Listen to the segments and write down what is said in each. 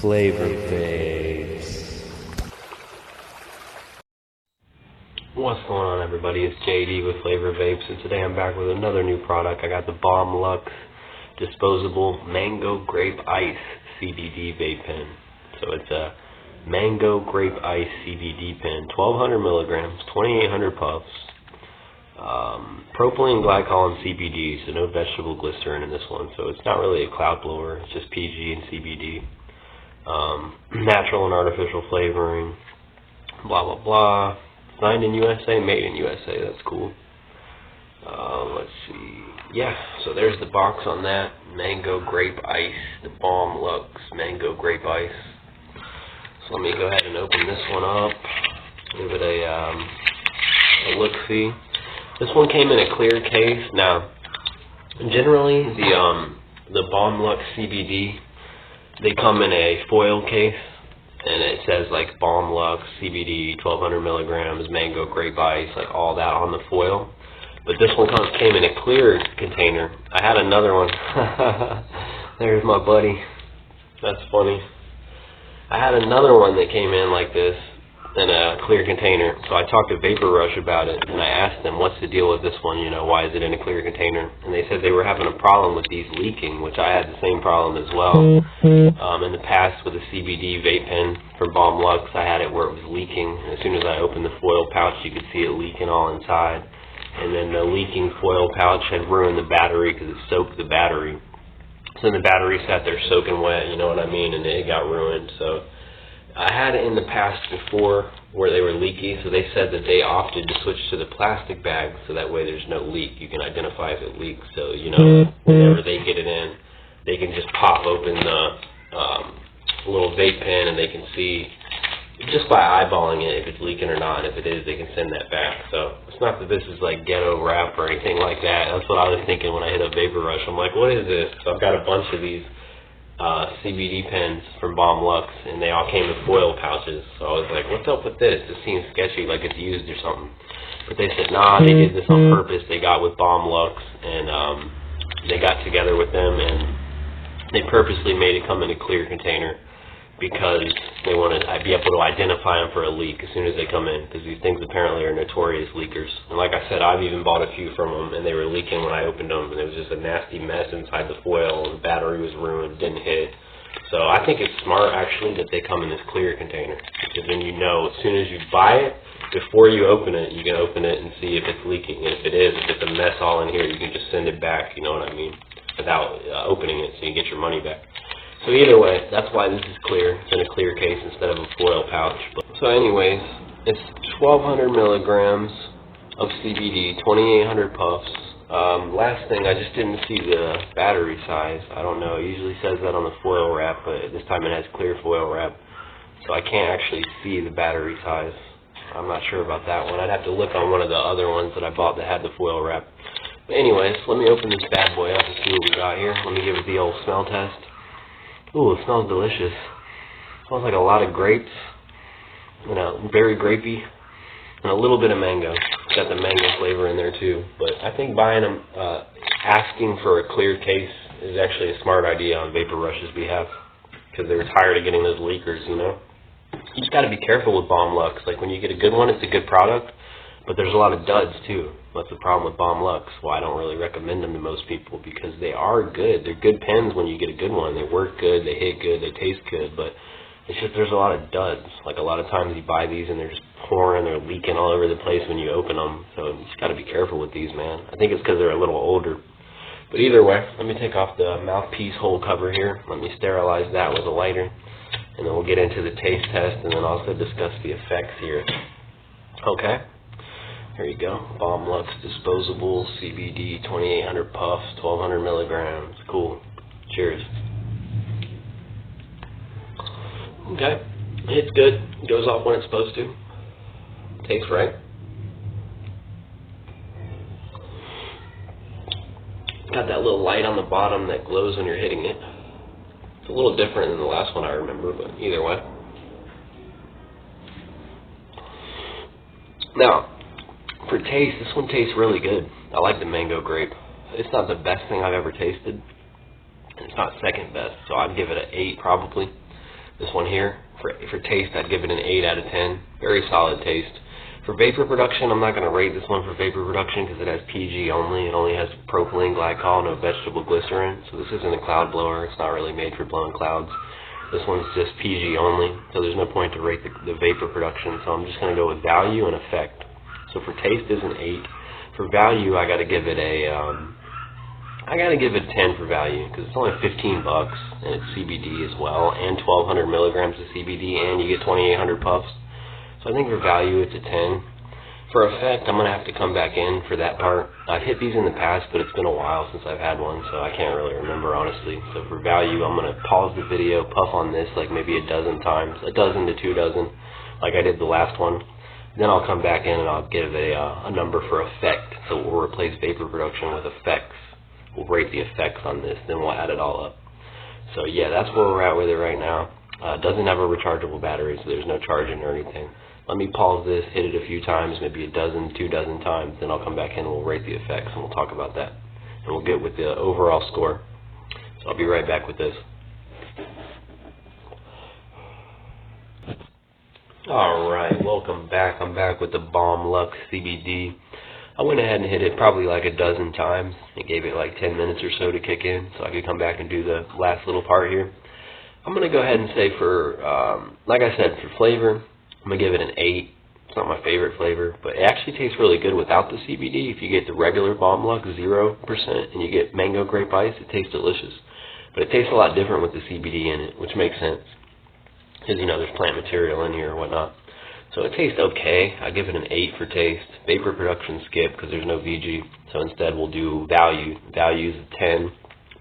Flavor Vapes. What's going on, everybody? It's JD with Flavor Vapes, and today I'm back with another new product. I got the Lux disposable Mango Grape Ice CBD vape pen. So it's a Mango Grape Ice CBD pen, 1,200 milligrams, 2,800 puffs, propylene glycol and CBD, so no vegetable glycerin in this one. So it's not really a cloud blower, it's just PG and CBD. Natural and artificial flavoring, blah blah blah. Signed in USA, made in USA. That's cool. Let's see. Yeah, so there's the box on that. Mango Grape Ice, the Lux Mango Grape Ice. So let me go ahead and open this one up. Give it a look-see. This one came in a clear case. Now, generally the Lux CBD, they come in a foil case, and it says like Lux CBD, 1,200 milligrams, Mango Grape Ice, like all that on the foil. But this one came in a clear container. I had another one. There's my buddy. That's funny. I had another one that came in like this in a clear container. So I talked to Vapor Rush about it, and I asked them, what's the deal with this one? You know, why is it in a clear container? And they said they were having a problem with these leaking, which I had the same problem as well. In the past with the CBD vape pen for Lux, I had it where it was leaking. And as soon as I opened the foil pouch, you could see it leaking all inside. And then the leaking foil pouch had ruined the battery because it soaked the battery. So the battery sat there soaking wet, you know what I mean, and it got ruined. So I had it in the past before where they were leaky, so they said that they opted to switch to the plastic bag so that way there's no leak. You can identify if it leaks, so you know whenever they get it in, they can just pop open the little vape pen and they can see just by eyeballing it if it's leaking or not. If it is, they can send that back. So it's not that this is like ghetto rap or anything like that. That's what I was thinking when I hit up Vapor Rush. I'm like, what is this? So I've got a bunch of these CBD pens from Lux, and they all came in foil pouches. So I was like, what's up with this? This seems sketchy, like it's used or something. But they said, nah, they did this on purpose. They got with Lux, and they got together with them, and they purposely made it come in a clear container because they wanted I'd be able to identify them for a leak as soon as they come in, because these things apparently are notorious leakers. And like I said, I've even bought a few from them, and they were leaking when I opened them, and it was just a nasty mess inside the foil, and the battery was ruined, didn't hit. So I think it's smart, actually, that they come in this clear container, because then you know as soon as you buy it, before you open it, you can open it and see if it's leaking. And if it is, if it's a mess all in here, you can just send it back, you know what I mean, without opening it, so you get your money back. So either way, that's why this is clear. It's in a clear case instead of a foil pouch. So anyways, it's 1,200 milligrams of CBD, 2,800 puffs. Last thing, I just didn't see the battery size. I don't know. It usually says that on the foil wrap, but this time it has clear foil wrap. So I can't actually see the battery size. I'm not sure about that one. I'd have to look on one of the other ones that I bought that had the foil wrap. But anyways, let me open this bad boy up and see what we got here. Let me give it the old smell test. Ooh, it smells delicious. It smells like a lot of grapes, you know, very grapey, and a little bit of mango. It's got the mango flavor in there too. But I think buying them, asking for a clear case is actually a smart idea on Vapor Rush's behalf, because they were tired of getting those leakers, you know. You just got to be careful with Lux. Like when you get a good one, it's a good product, but there's a lot of duds too. That's the problem with Lux. Well, I don't really recommend them to most people because they are good. They're good pens when you get a good one. They work good, they hit good, they taste good, but it's just there's a lot of duds. Like a lot of times you buy these and they're just pouring, they're leaking all over the place when you open them. So you just got to be careful with these, man. I think it's because they're a little older. But either way, let me take off the mouthpiece hole cover here. Let me sterilize that with a lighter, and then we'll get into the taste test and then also discuss the effects here. Okay? Here you go, Lux disposable CBD, 2,800 puffs, 1,200 milligrams. Cool. Cheers. Okay, it's good. It goes off when it's supposed to. Tastes right. Got that little light on the bottom that glows when you're hitting it. It's a little different than the last one I remember, but either way. Now, for taste, this one tastes really good. I like the mango grape. It's not the best thing I've ever tasted. It's not second best, so I'd give it an 8 probably. This one here, for taste, I'd give it an 8 out of 10. Very solid taste. For vapor production, I'm not going to rate this one for vapor production because it has PG only. It only has propylene glycol, no vegetable glycerin. So this isn't a cloud blower. It's not really made for blowing clouds. This one's just PG only, so there's no point to rate the vapor production. So I'm just going to go with value and effect. So for taste is an 8. For value, I got to give it a 10 for value because it's only $15 and it's CBD as well, and 1,200 milligrams of CBD, and you get 2,800 puffs. So I think for value, it's a 10. For effect, I'm going to have to come back in for that part. I've hit these in the past, but it's been a while since I've had one, so I can't really remember, honestly. So for value, I'm going to pause the video, puff on this like maybe a dozen times, a dozen to 2 dozen, like I did the last one. Then I'll come back in and I'll give a number for effect. So we'll replace vapor production with effects. We'll rate the effects on this, then we'll add it all up. So yeah, that's where we're at with it right now. It doesn't have a rechargeable battery, so there's no charging or anything. Let me pause this, hit it a few times, maybe a dozen, 2 dozen times, then I'll come back in and we'll rate the effects and we'll talk about that. And we'll get with the overall score. So I'll be right back with this. Alright, welcome back. I'm back with the Bomb Lux CBD. I went ahead and hit it probably like a dozen times. It gave it like 10 minutes or so to kick in, so I could come back and do the last little part here. I'm going to go ahead and say for, like I said, for flavor, I'm going to give it an 8. It's not my favorite flavor, but it actually tastes really good without the CBD. If you get the regular Bomb Lux 0% and you get mango grape ice, it tastes delicious. But it tastes a lot different with the CBD in it, which makes sense. Because, you know, there's plant material in here or whatnot. So it tastes okay. I give it an 8 for taste. Vapor production skip because there's no VG. So instead we'll do value. Value is a 10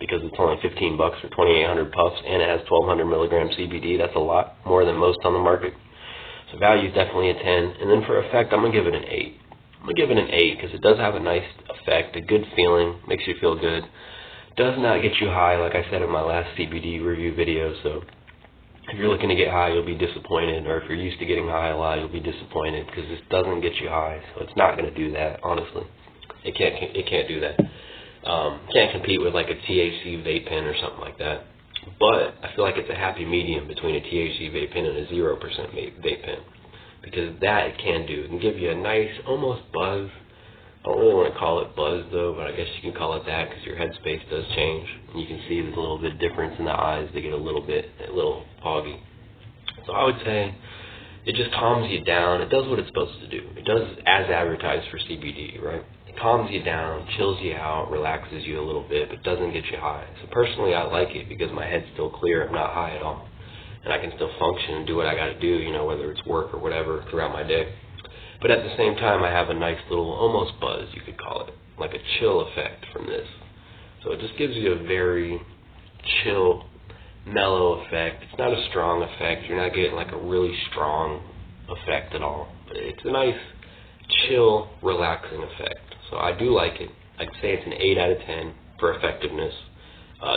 because it's only $15 for 2,800 puffs and it has 1,200 milligrams CBD. That's a lot more than most on the market. So value is definitely a 10. And then for effect, I'm going to give it an 8. I'm going to give it an 8 because it does have a nice effect, a good feeling, makes you feel good. Does not get you high, like I said in my last CBD review video. So if you're looking to get high, you'll be disappointed. Or if you're used to getting high a lot, you'll be disappointed because this doesn't get you high. So it's not going to do that, honestly. It can't do that. Can't compete with like a THC vape pen or something like that. But I feel like it's a happy medium between a THC vape pen and a 0% vape pen. Because that it can do. It can give you a nice, almost buzz. I don't really want to call it buzz though, but I guess you can call it that because your headspace does change. And you can see there's a little bit of difference in the eyes. They get a little foggy. So I would say it just calms you down. It does what it's supposed to do. It does as advertised for CBD, right? It calms you down, chills you out, relaxes you a little bit, but doesn't get you high. So personally, I like it because my head's still clear. I'm not high at all. And I can still function and do what I got to do, you know, whether it's work or whatever throughout my day. But at the same time, I have a nice little, almost buzz, you could call it, like a chill effect from this. So it just gives you a very chill, mellow effect. It's not a strong effect. You're not getting like a really strong effect at all. But it's a nice, chill, relaxing effect. So I do like it. I'd say it's an 8 out of 10 for effectiveness,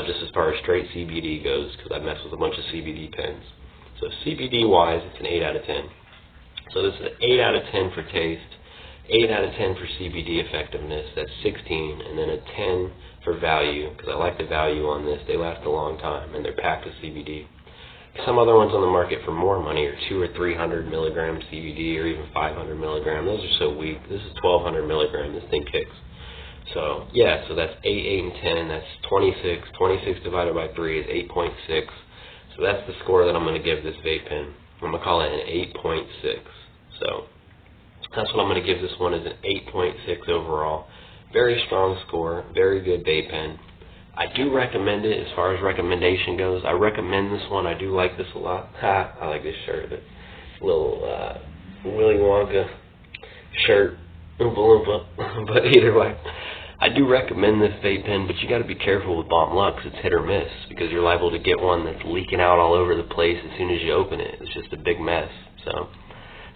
just as far as straight CBD goes, because I mess with a bunch of CBD pens. So CBD-wise, it's an 8 out of 10. So this is an 8 out of 10 for taste, 8 out of 10 for CBD effectiveness, that's 16, and then a 10 for value, because I like the value on this. They last a long time, and they're packed with CBD. Some other ones on the market for more money are 200 or 300 milligram CBD or even 500 milligram. Those are so weak. This is 1,200 milligram, this thing kicks. So, yeah, so that's 8, 8, and 10. That's 26. 26 divided by 3 is 8.6. So that's the score that I'm going to give this vape pen. I'm going to call it an 8.6. So that's what I'm going to give this one, is an 8.6 overall. Very strong score, very good vape pen. I do recommend it as far as recommendation goes. I recommend this one. I do like this a lot. I like this shirt. A little Willy Wonka shirt. Oompa Loompa. But either way, I do recommend this vape pen, but you got to be careful with Bomb Lux. It's hit or miss because you're liable to get one that's leaking out all over the place as soon as you open it. It's just a big mess. So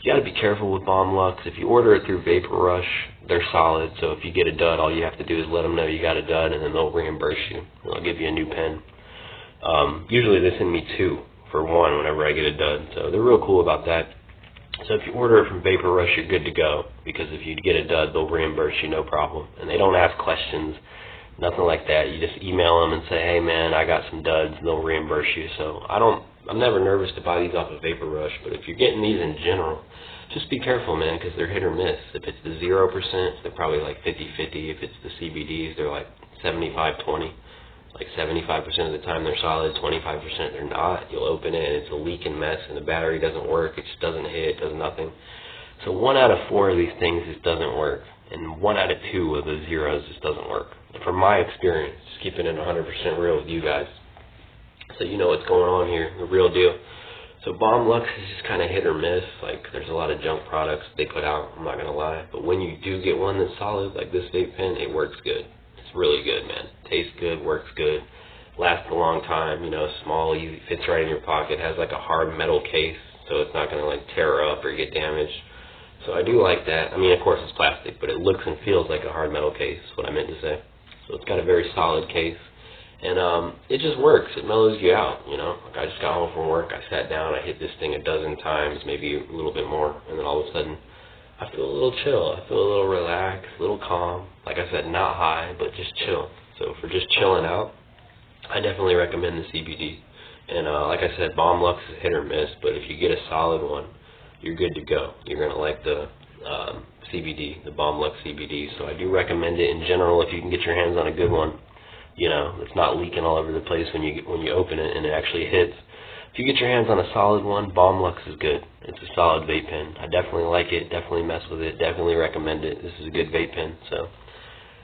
you got to be careful with Bomb Lux. If you order it through Vapor Rush, they're solid. So if you get a dud, all you have to do is let them know you got a dud, and then they'll reimburse you. They'll give you a new pen. Usually they send me 2 for 1 whenever I get a dud. So they're real cool about that. So if you order it from Vapor Rush, you're good to go, because if you get a dud, they'll reimburse you, no problem. And they don't ask questions. Nothing like that. You just email them and say, hey man, I got some duds, and they'll reimburse you. So I'm never nervous to buy these off of Vapor Rush, but if you're getting these in general, just be careful, man, because they're hit or miss. If it's the 0%, they're probably like 50-50. If it's the CBDs, they're like 75-20. Like 75% of the time they're solid, 25% they're not. You'll open it and it's a leaking mess and the battery doesn't work, it just doesn't hit, does nothing. So 1 out of 4 of these things just doesn't work. And 1 out of 2 of the zeros just doesn't work. And from my experience, just keeping it 100% real with you guys, so you know what's going on here, the real deal. So Bomb Lux is just kind of hit or miss. Like, there's a lot of junk products they put out, I'm not going to lie. But when you do get one that's solid, like this vape pen, it works good. It's really good, man. Tastes good, works good, lasts a long time, you know, small, easy, fits right in your pocket, has like a hard metal case, so it's not going to like tear up or get damaged. So I do like that. I mean, of course it's plastic, but it looks and feels like a hard metal case, is what I meant to say. So it's got a very solid case. And it just works. It mellows you out, you know. Like, I just got home from work, I sat down, I hit this thing a dozen times, maybe a little bit more, and then all of a sudden I feel a little chill. I feel a little relaxed, a little calm. Like I said, not high, but just chill. So for just chilling out, I definitely recommend the CBD. And like I said, Bomb Lux is hit or miss, but if you get a solid one, you're good to go. You're going to like the CBD, the Bomb Lux CBD. So I do recommend it in general if you can get your hands on a good one. You know, it's not leaking all over the place when you open it and it actually hits. If you get your hands on a solid one, Bomb Lux is good. It's a solid vape pen. I definitely like it, definitely mess with it, definitely recommend it. This is a good vape pen. So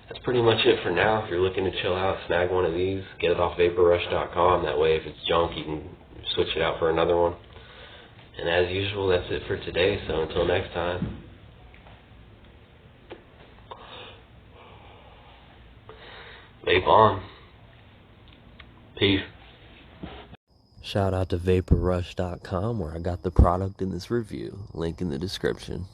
that's pretty much it for now. If you're looking to chill out, snag one of these, get it off vaporrush.com. That way if it's junk, you can switch it out for another one. And as usual, that's it for today. So until next time. Vape on. Peace. Shout out to vaporrush.com where I got the product in this review. Link in the description.